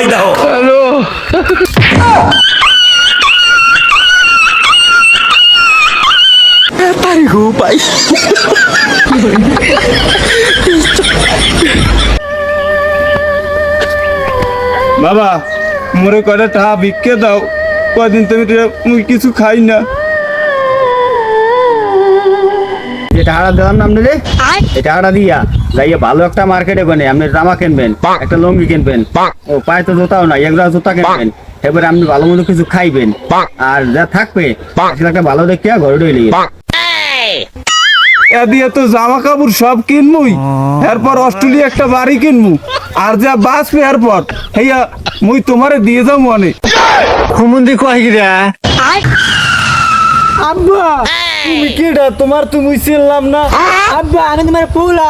দাও হ্যালো পারি গো পাই বাবা মোরে কয়টা টাকা ভিক্ষে দাও কয়দিন তুমি কিছু খাই না। যে টাকাটা দিলাম না আপনি রে এই টাকাটা দিয়া যাইয়া ভালো একটা মার্কেটে গনে আপনি জামা কিনবেন একটা লুঙ্গি কিনবেন ও পায়ে তো জুতাও নাই এক জোড়া জুতা কিনবেন এবারে আপনি ভালো মতো কিছু খাইবেন আর যা থাকবে একটা ভালো দেখিয়া ঘরে ডইলি এ দিয়ে তো জামা কাপড় সব কিনমুই এরপর অস্ট্রেলিয়া একটা বাড়ি কিনমু আর যা বাঁচবে এরপর হেয়া মুই তোমারে দিয়ে যাও মনে হুমুন্দি কয় গিরা আব্বা তুমি কেডা তোমার তুমি চিনলাম না। আব্বা আমি তোমার পোলা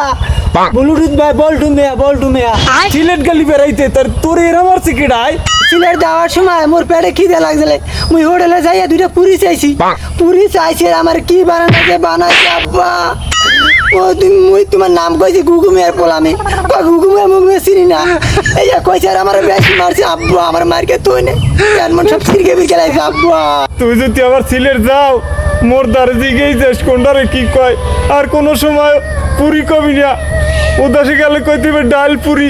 ব্লুটুথ ভাই বল্টু মেয়া সিলেট গালি বেড়াইতে তোর এরা মারছে কেডাই সিলেট যাওয়ার সময় মোর পেটে খিদে লাগছিলে মুই হোটেলে যাইয়া দুইটা পুরি চাইছি আমার কি বানাইছে আব্বা ও মুই তোমার নাম কইছি গুগু মেয়ার পোলা আমি গুগু মেয়া মুখ মেয়ে চিনি না এই কইছে আর আমার বেশি মারছে আব্বা আমার মারকে তুই নে মন সব সিরকে বিরকে লাগছে আব্বা তুই যদি আবার সিলেট যাও মোর দ্বারে জিগেই যাস কোনটারে কি কয় আর কোনো সময় পুরি কবি না উদাসী গেলে কইতে ডাল পুরি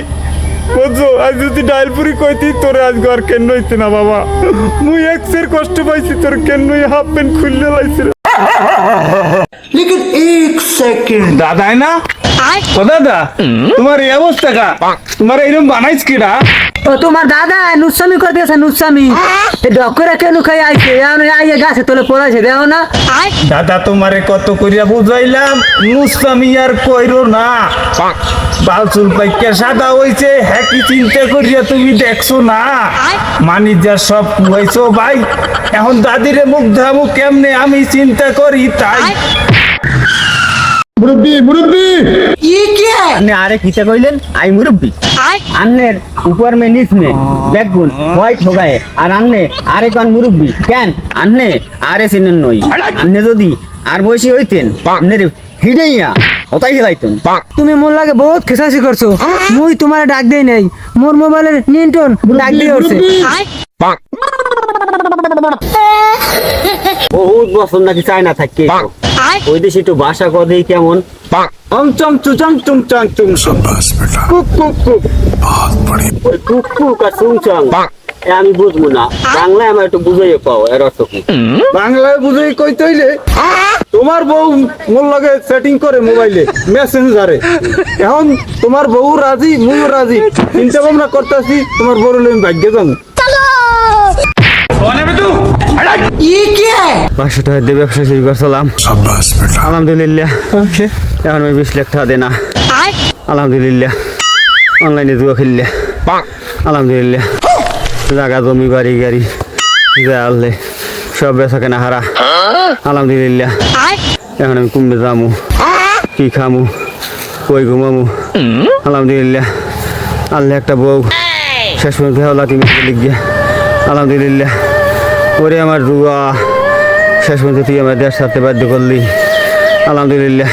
বুঝছো আজ যদি ডাল পুরি কইতি তোরে আজ ঘর কেন হইতে না বাবা মুই এক্সের কষ্ট পাইছি তোর কেন হাফ প্যান্ট খুললে লাইছি लेकिन एक सेकंड দাদাই না ও দাদা তোমার এই অবস্থা কা তোমার এরকম বানাইছ কিডা ও তোমার দাদা নুসামি করে দিয়েছে নুসামি এই ডকরা কেন খাই আইছে আইয়ে গাছে তোলে পড়াইছে দেখো না দাদা তোমারে কত করিয়া বুঝাইলাম মুস্তামি আর কইরো না বাল চুল পাইকা সাদা হইছে হ্যাঁ কি চিন্তা করিয়া তুমি দেখছো না মানি যা সব কুয়াইছো ভাই এখন দাদিরে মুখ ধামু কেমনে আমি চিন্তা করি তাই আপনি আরে কিতা কইলেন আই মুরব্বি আন্নের উপর মে নিচ মে দেখুন হোয়াইট हो गए আর আন্নে আরে কোন মুরব্বি কেন আন্নে আরে চিনেন নই আন্নে যদি আর বয়সী হইতেন আপনার হিডেইয়া ওটাই হেলাইতেন তুমি মোর লাগে বহুত খেসাছি করছো মুই তোমার ডাক দেই নাই মোর মোবাইলের নিয়ন্ত্রণ ডাক দিয়ে উঠছে বহুত বছর নাকি চায়না থাকে ওই দেশে একটু ভাষা কদেই কেমন চং চুচং চুং চং চুং কুক কুক কুক ওই কুক কুক আর চুং চং আমি বুঝবো না বাংলায় আমার একটু বুঝাইয়ে পাও এর অর্থ কি বাংলায় বুঝাই কইতে হইলে তোমার বউ মোর লগে সেটিং করে মোবাইলে মেসেঞ্জারে এখন তোমার বউ রাজি মুইও রাজি চিন্তা ভাবনা করতেছি তোমার বড় লইন ভাগ্যে যাবো পাঁচশো টাকা দিয়ে ব্যবসা শুরু করছিলাম আলহামদুলিল্লাহ এখন ওই 20 লাখ টাকা দেনা আলহামদুলিল্লাহ অনলাইনে জুয়া খেললে আলহামদুলিল্লাহ জায়গা জমি বাড়ি গাড়ি যা আনলে সব বেচা কেনা হারা আলহামদুলিল্লাহ এখন আমি কুমড়ে যামু কি খামু কই ঘুমামু আলহামদুলিল্লাহ আল্লাহ একটা বউ শেষ পর্যন্ত লাঠি মেরে লিখিয়া আলহামদুলিল্লাহ ওরে আমার জুয়া শেষ পর্যন্ত তুই আমার দেশ ছাড়তে বাধ্য করলি আলহামদুলিল্লাহ